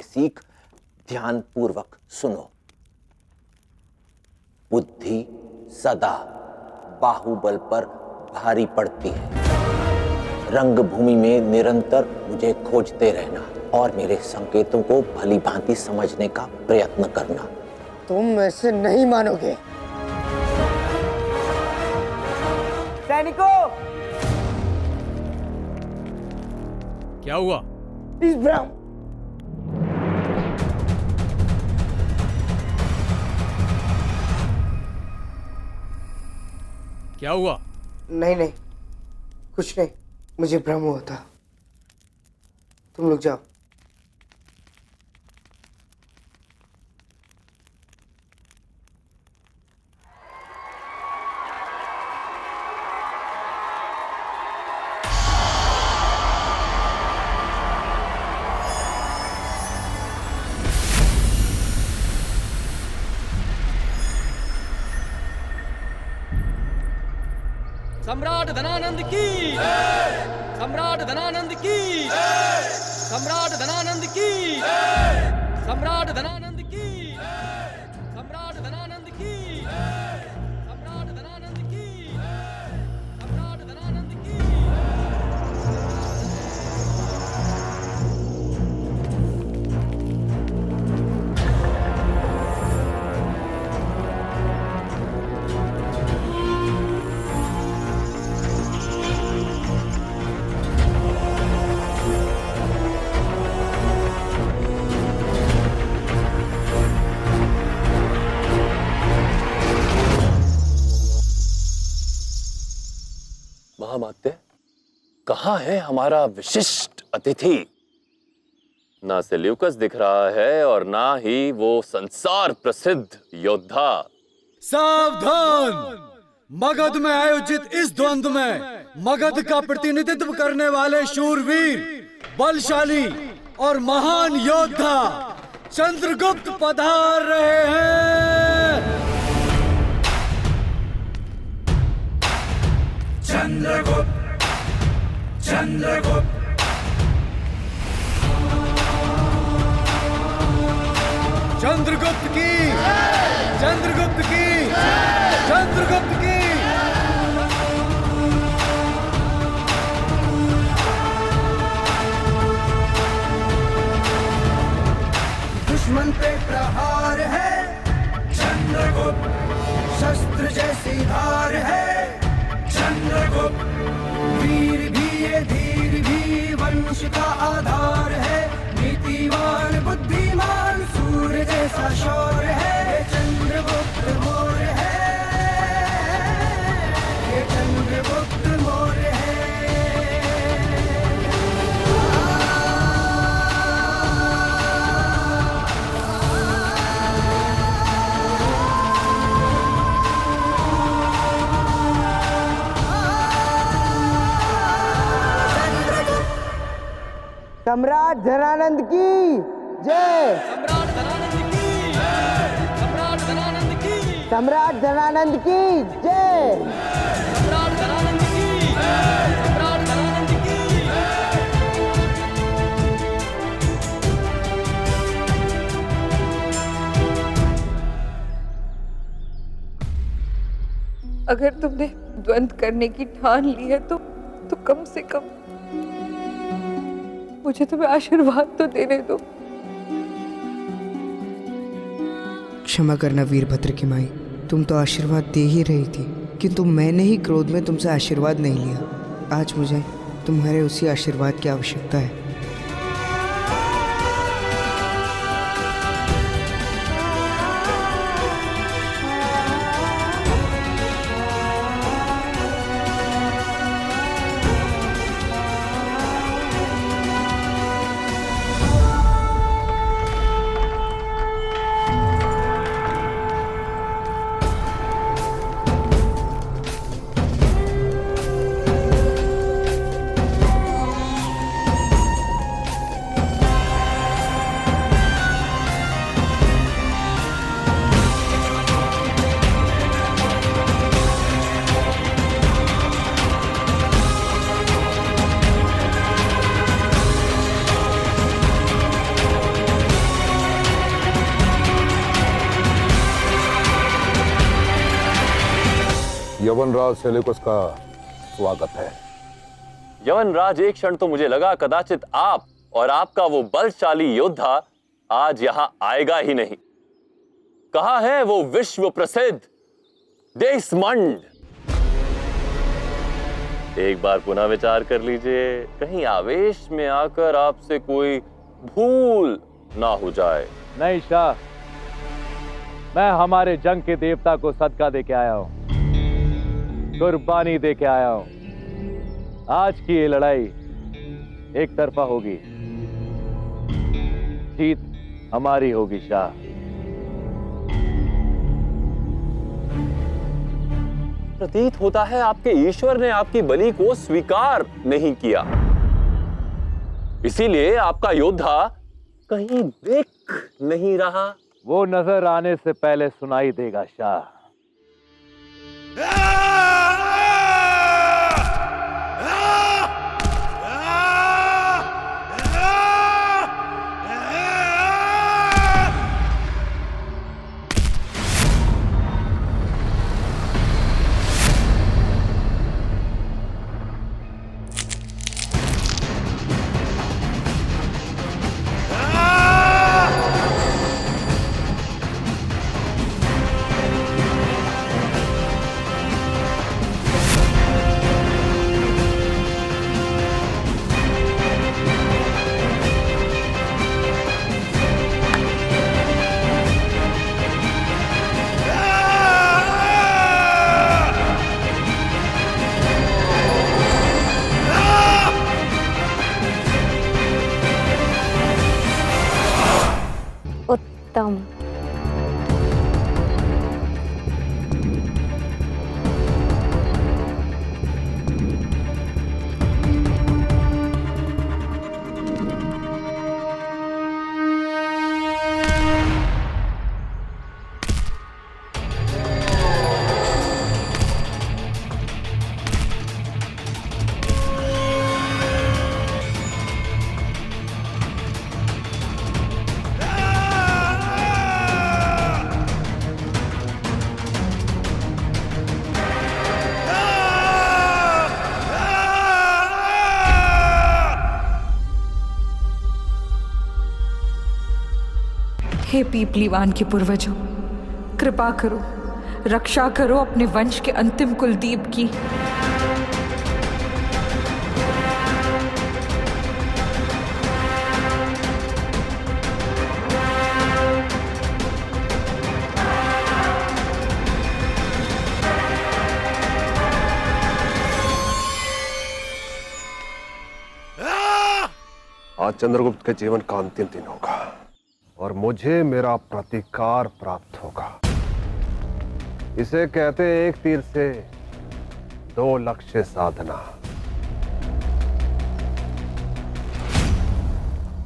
ये सीख ध्यान पूर्वक सुनो। बुद्धि सदा बाहुबल पर भारी पड़ती है। रंगभूमि में निरंतर मुझे खोजते रहना और मेरे संकेतों को भली भांति समझने का प्रयत्न करना। तुम ऐसे नहीं मानोगे। सैनिकों, क्या हुआ? इस ब्राह्मण क्या हुआ? नहीं, कुछ नहीं, मुझे भ्रम हुआ था। तुम लोग जाओ। सम्राट धनानंद की, सम्राट धनानंद की, सम्राट धनानंद की, सम्राट धनानंद की, सम्राट धनानंद की, सम्राट धनानंद की, सम्राट धनानंद की। महामात्य, कहाँ है हमारा विशिष्ट अतिथि? ना सेल्यूकस दिख रहा है और ना ही वो संसार प्रसिद्ध योद्धा। सावधान! मगध में आयोजित इस द्वंद्व में मगध का प्रतिनिधित्व करने वाले शूरवीर, बलशाली और महान योद्धा चंद्रगुप्त पधार रहे हैं। चंद्रगुप्त, चंद्रगुप्त, चंद्रगुप्त की, चंद्रगुप्त की, चंद्रगुप्त की। दुश्मन पे प्रहार है चंद्रगुप्त, शस्त्र जैसी धार है चंद्रगुप्त, वीर भी ये धीर भी वंश का आधार है, नीतिवान बुद्धिमान सूर्य जैसा शौर्य है, ये चंद्रगुप्त मौर्य है, ये चंद्रगुप्त मौर्य है। सम्राट धनानंद की जय। सम्राट धनानंद की, सम्राट धनानंद की, सम्राट धनानंद की जय। सम्राट धनानंद की, सम्राट धनानंद की। अगर तुमने द्वंद्व करने की ठान ली है तो कम से कम मुझे तुम्हें आशीर्वाद तो देने दो। क्षमा करना वीरभद्र की माई, तुम तो आशीर्वाद दे ही रही थी, किंतु मैंने ही क्रोध में तुमसे आशीर्वाद नहीं लिया। आज मुझे तुम्हारे उसी आशीर्वाद की आवश्यकता है। यवनराज सेल्यूकस का स्वागत है। यवनराज, एक क्षण तो मुझे लगा कदाचित आप और आपका वो बलशाली योद्धा आज यहां आएगा ही नहीं। कहां है वो विश्व प्रसिद्ध देशमंड? एक बार पुनः विचार कर लीजिए, कहीं आवेश में आकर आपसे कोई भूल ना हो जाए। नहीं शाह, मैं हमारे जंग के देवता को सदका दे के आया हूं, कुर्बानी दे के आया हूं। आज की ये लड़ाई एक तरफा होगी, जीत हमारी होगी शाह। प्रतीत होता है आपके ईश्वर ने आपकी बलि को स्वीकार नहीं किया, इसीलिए आपका योद्धा कहीं देख नहीं रहा। वो नजर आने से पहले सुनाई देगा शाह। उत्तम। हे पीपलीवान के पूर्वजों, कृपा करो, रक्षा करो अपने वंश के अंतिम कुलदीप की। आज चंद्रगुप्त के जीवन का अंतिम दिन होगा और मुझे मेरा प्रतिकार प्राप्त होगा। इसे कहते हैं एक तीर से दो लक्ष्य साधना।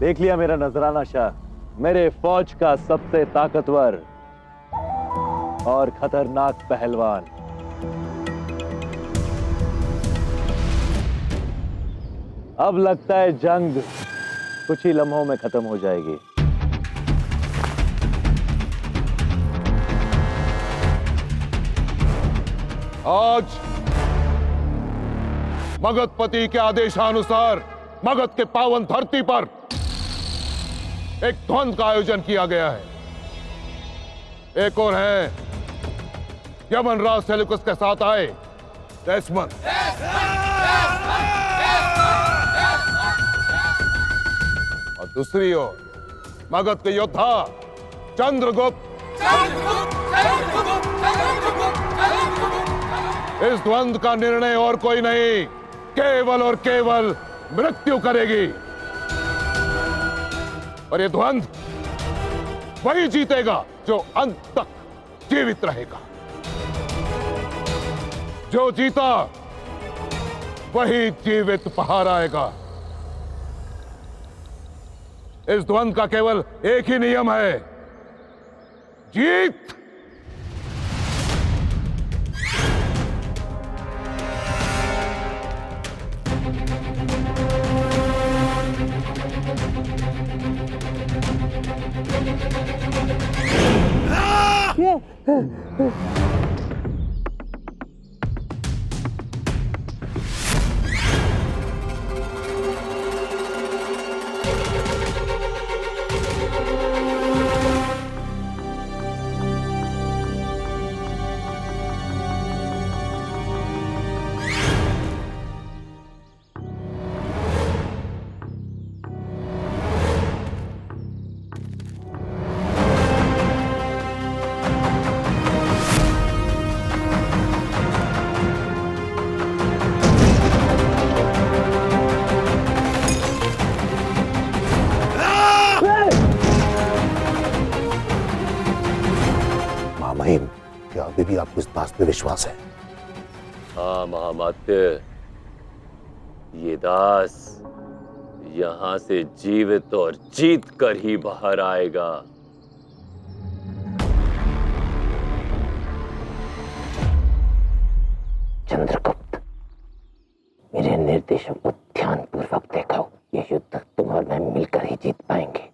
देख लिया मेरा नजराना शाह, मेरे फौज का सबसे ताकतवर और खतरनाक पहलवान। अब लगता है जंग कुछ ही लम्हों में खत्म हो जाएगी। आज मगधपति के आदेशानुसार मगध के पावन धरती पर एक द्वंद्व का आयोजन किया गया है। एक और है यवनराज सेल्यूकस के साथ आए देशमंद, और दूसरी ओर मगध के योद्धा चंद्रगुप्त। इस द्वंद्व का निर्णय और कोई नहीं, केवल और केवल मृत्यु करेगी। और ये द्वंद्व वही जीतेगा जो अंत तक जीवित रहेगा। जो जीता वही जीवित बाहर आएगा। इस द्वंद्व का केवल एक ही नियम है, जीत। अभी भी आपको इस दास पे विश्वास है? हाँ महामात्य, ये दास यहां से जीवित और जीत कर ही बाहर आएगा। चंद्रगुप्त, मेरे निर्देशों को ध्यानपूर्वक देखो। ये युद्ध तुम और मैं मिलकर ही जीत पाएंगे।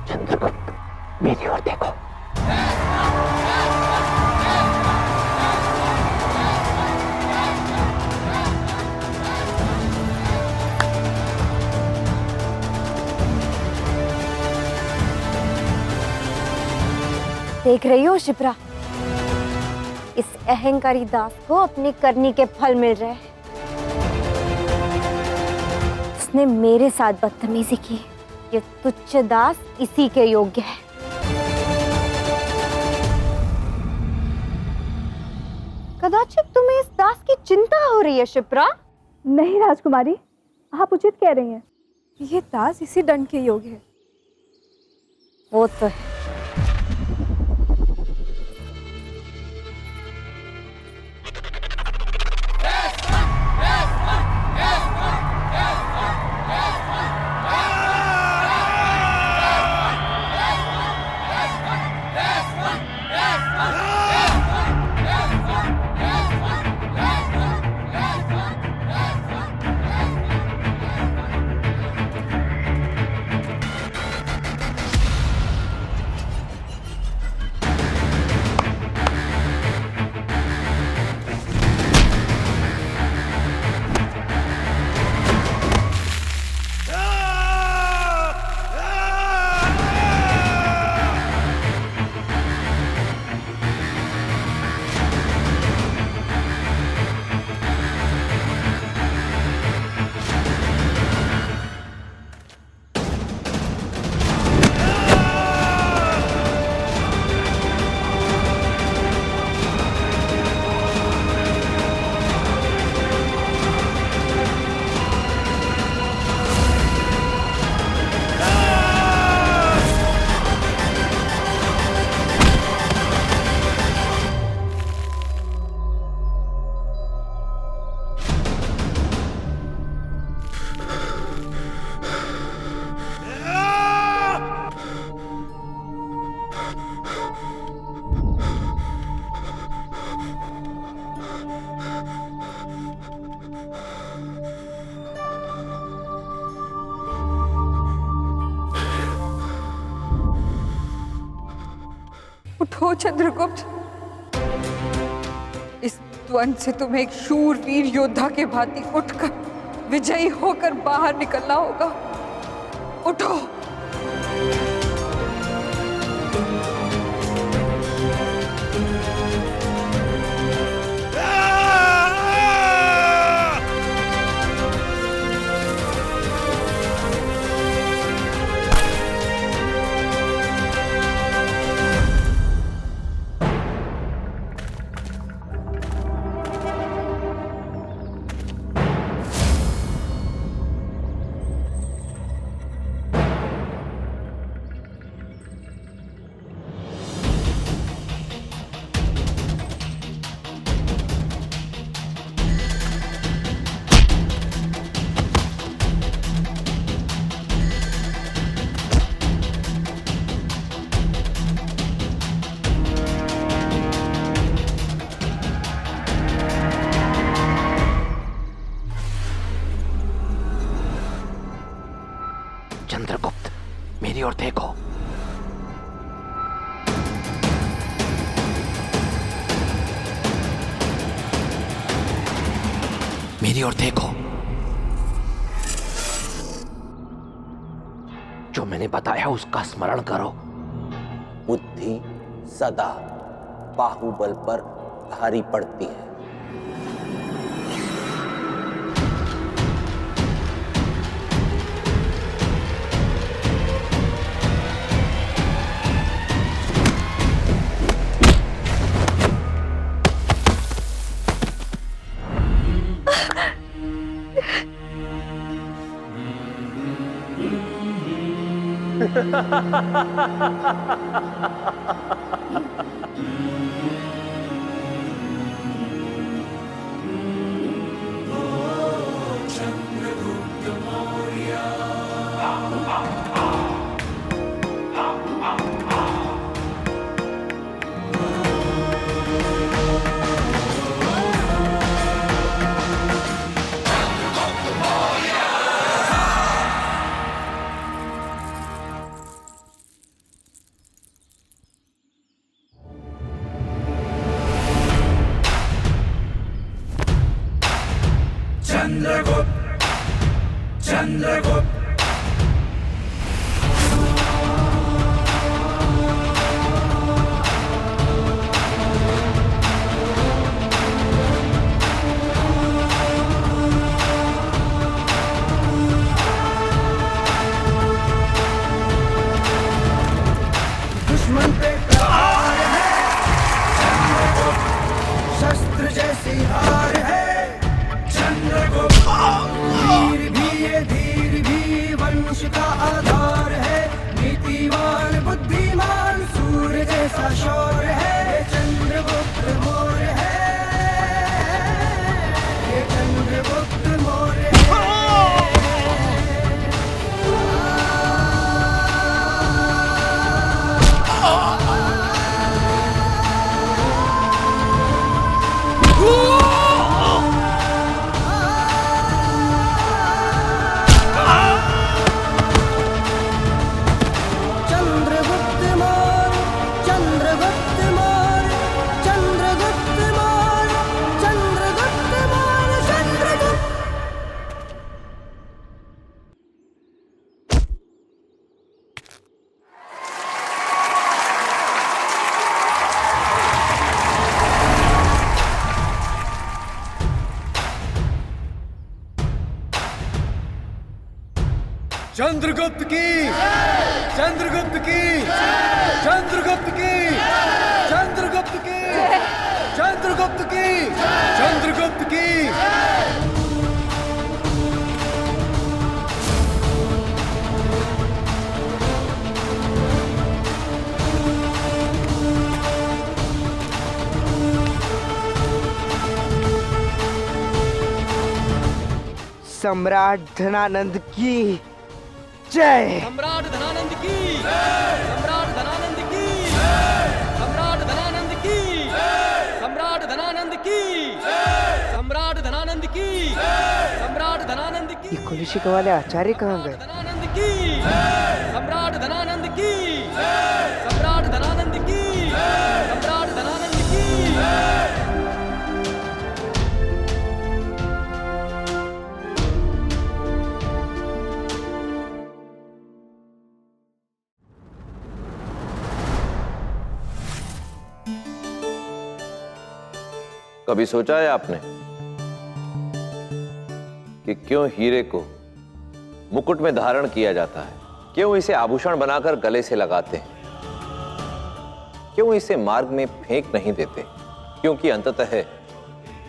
चंद्रगुप्त, मेरी ओर देखो। देख रही हो शिप्रा, इस अहंकारी दास को अपनी करनी के फल मिल रहे हैं। उसने मेरे साथ बदतमीजी की। ये तुच्छ दास इसी के योग्य है। कदाचित तुम्हें इस दास की चिंता हो रही है शिप्रा। नहीं राजकुमारी, आप उचित कह रही हैं। ये दास इसी दंड के योग्य है। वो तो है। उठो चंद्रगुप्त, इस द्वंद से तुम्हें एक शूरवीर योद्धा के भांति उठकर विजयी होकर बाहर निकलना होगा। उठो। चंद्रगुप्त, मेरी ओर देखो। मेरी ओर देखो। जो मैंने बताया उसका स्मरण करो। बुद्धि सदा बाहुबल पर भारी पड़ती है। चंद्रगुप्त चंद्रगुप्त दुश्मन पे प्रहार है, चंद्रगुप्त शस्त्र जैसी हार है। चंद्रगुप्त वीर भी ये धीर भी वंश का आधार है। नीतिवान बुद्धिमान सूर्य जैसा शौर्य है। चंद्रगुप्त मौर्य है, ये चंद्रगुप्त मौर्य है। चंद्रगुप्त मौर्य चंद्रगुप्त मौर्य चंद्रगुप्त मौर्य चंद्रगुप्त मौर्य चंद्रगुप्त। चंद्रगुप्त की चंद्रगुप्त की चंद्रगुप्त की चंद्रगुप्त की चंद्रगुप्त की चंद्रगुप्त की। सम्राट धनानंद की जय। सम्राट धनानंद की, सम्राट धनानंद की, सम्राट धनानंद की, सम्राट धनानंद की, सम्राट धनानंद की, सम्राट धनानंद की, ये कुलशिका वाले आचार्य कहाँ गए? धनानंद की, सम्राट धनानंद की, सम्राट धनानंद की, सम्राट धनानंद की। कभी सोचा है आपने कि क्यों हीरे को मुकुट में धारण किया जाता है? क्यों इसे आभूषण बनाकर गले से लगाते हैं? क्यों इसे मार्ग में फेंक नहीं देते? क्योंकि अंततः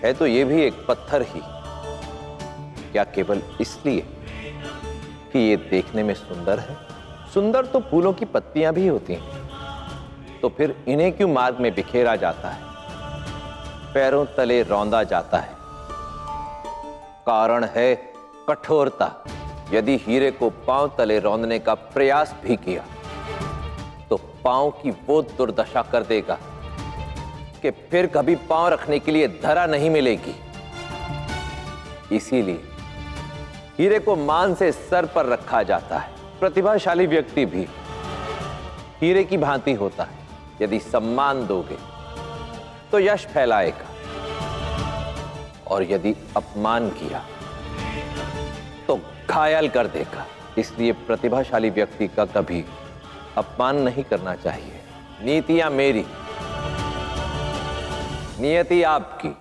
है तो ये भी एक पत्थर ही। क्या केवल इसलिए कि ये देखने में सुंदर है? सुंदर तो फूलों की पत्तियां भी होती हैं। तो फिर इन्हें क्यों मार्ग में बिखेरा जाता है, पैरों तले रौंदा जाता है? कारण है कठोरता। यदि हीरे को पांव तले रौंदने का प्रयास भी किया तो पांव की वो दुर्दशा कर देगा कि फिर कभी पांव रखने के लिए धरा नहीं मिलेगी। इसीलिए हीरे को मान से सर पर रखा जाता है। प्रतिभाशाली व्यक्ति भी हीरे की भांति होता है। यदि सम्मान दोगे तो यश फैलाएगा और यदि अपमान किया तो घायल कर देगा। इसलिए प्रतिभाशाली व्यक्ति का कभी अपमान नहीं करना चाहिए। नीतियां मेरी, नियति आपकी।